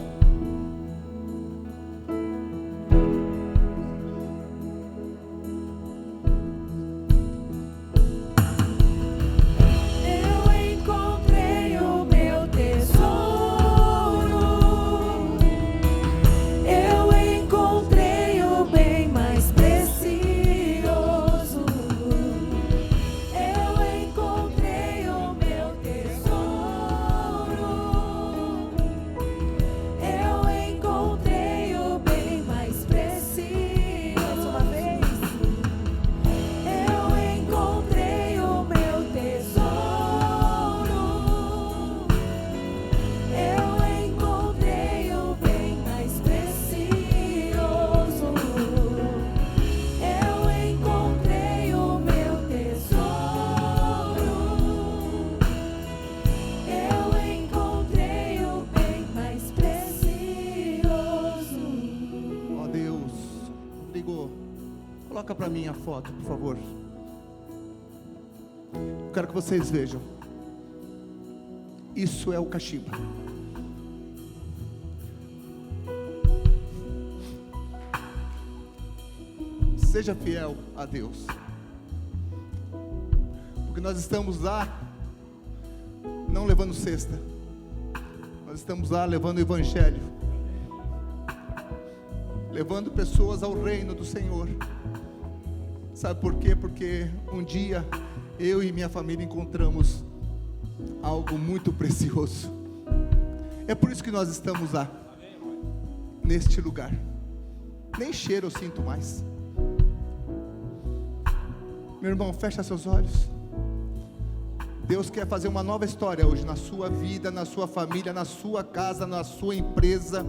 Coloca para mim a foto, por favor. Eu quero que vocês vejam. Isso é o cachimbo. Seja fiel a Deus, porque nós estamos lá não levando cesta, nós estamos lá levando o evangelho, levando pessoas ao reino do Senhor. Sabe por quê? Porque um dia eu e minha família encontramos algo muito precioso. É por isso que nós estamos lá, neste lugar. Nem cheiro eu sinto mais. Meu irmão, fecha seus olhos. Deus quer fazer uma nova história hoje na sua vida, na sua família, na sua casa, na sua empresa.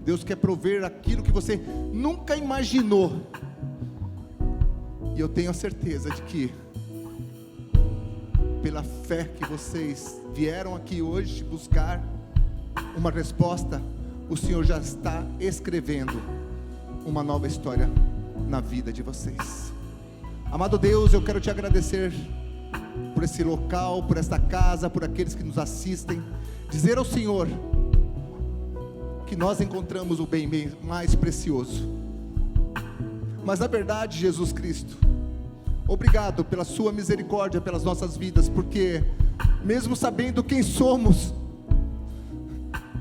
Deus quer prover aquilo que você nunca imaginou. E eu tenho a certeza de que, pela fé que vocês vieram aqui hoje buscar uma resposta, o Senhor já está escrevendo uma nova história na vida de vocês. Amado Deus, eu quero te agradecer por esse local, por esta casa, por aqueles que nos assistem. Dizer ao Senhor que nós encontramos o bem mais precioso. Mas na verdade, Jesus Cristo, obrigado pela sua misericórdia pelas nossas vidas, porque mesmo sabendo quem somos,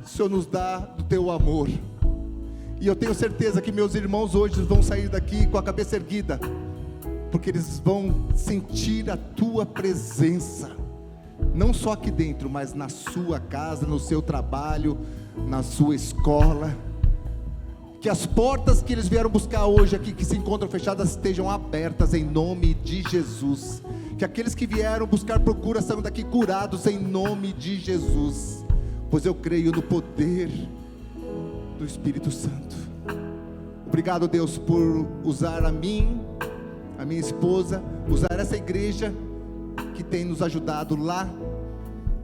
o Senhor nos dá do teu amor. E eu tenho certeza que meus irmãos hoje vão sair daqui com a cabeça erguida, porque eles vão sentir a tua presença, não só aqui dentro, mas na sua casa, no seu trabalho, na sua escola. Que as portas que eles vieram buscar hoje aqui, que se encontram fechadas, estejam abertas em nome de Jesus. Que aqueles que vieram buscar por cura saiam daqui curados em nome de Jesus, pois eu creio no poder do Espírito Santo. Obrigado, Deus, por usar a mim, a minha esposa, usar essa igreja que tem nos ajudado lá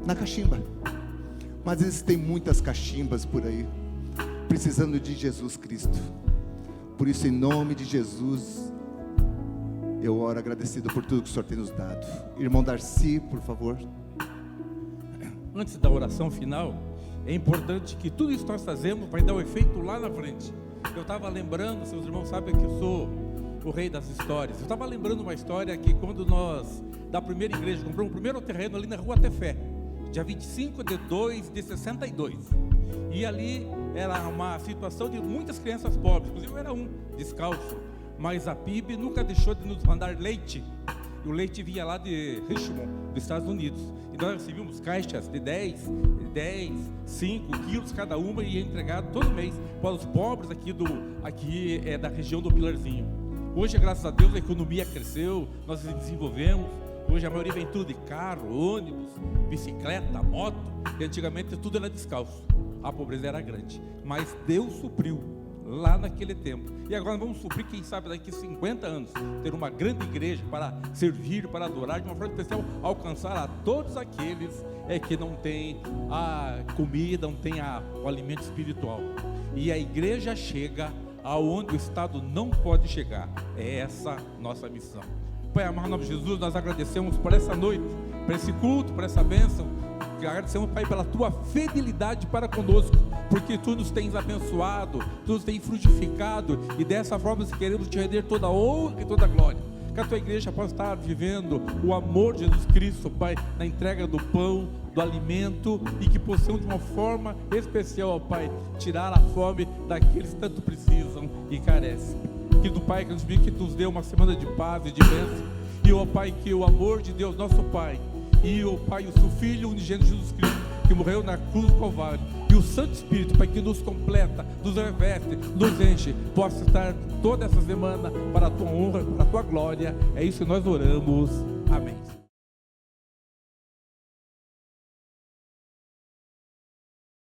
na cachimba. Mas existem muitas cachimbas por aí, precisando de Jesus Cristo. Por isso, em nome de Jesus, eu oro agradecido por tudo que o Senhor tem nos dado. Irmão Darcy, por favor.
Antes da oração final, é importante que tudo isso que nós fazemos vai dar um efeito lá na frente. Eu estava lembrando, seus irmãos sabem que eu sou o rei das histórias. Eu estava lembrando uma história que quando nós, da primeira igreja, compramos o primeiro terreno ali na Rua Tefé, dia 25/2/62. E ali era uma situação de muitas crianças pobres, inclusive eu era um, descalço. Mas a PIB nunca deixou de nos mandar leite. E o leite vinha lá de Richmond, dos Estados Unidos. E nós recebíamos caixas de 10, 5 quilos cada uma e ia entregado todo mês para os pobres aqui da região do Pilarzinho. Hoje, graças a Deus, a economia cresceu, nós desenvolvemos. Hoje a maioria vem tudo de carro, ônibus, bicicleta, moto. E antigamente tudo era descalço. A pobreza era grande. Mas Deus supriu lá naquele tempo. E agora vamos suprir, quem sabe daqui a 50 anos, ter uma grande igreja para servir, para adorar, de uma forma especial, alcançar a todos aqueles que não têm a comida, não têm o alimento espiritual. E a igreja chega aonde o Estado não pode chegar. É essa nossa missão. Pai amado, em nome de Jesus, nós agradecemos por essa noite, por esse culto, por essa bênção. Agradecemos, Pai, pela tua fidelidade para conosco, porque tu nos tens abençoado, tu nos tens frutificado, e dessa forma nós queremos te render toda a honra e toda a glória. Que a tua igreja possa estar vivendo o amor de Jesus Cristo, Pai, na entrega do pão, do alimento, e que possamos de uma forma especial, ó Pai, tirar a fome daqueles que tanto precisam e carecem. Querido Pai, que tu nos dê uma semana de paz e de bênção, e ó Pai, que o amor de Deus, nosso Pai, e o Pai, o seu Filho unigênito Jesus Cristo, que morreu na cruz do Calvário, e o Santo Espírito, Pai, que nos completa, nos reveste, nos enche, possa estar toda essa semana para a tua honra, para a tua glória. É isso que nós oramos. Amém.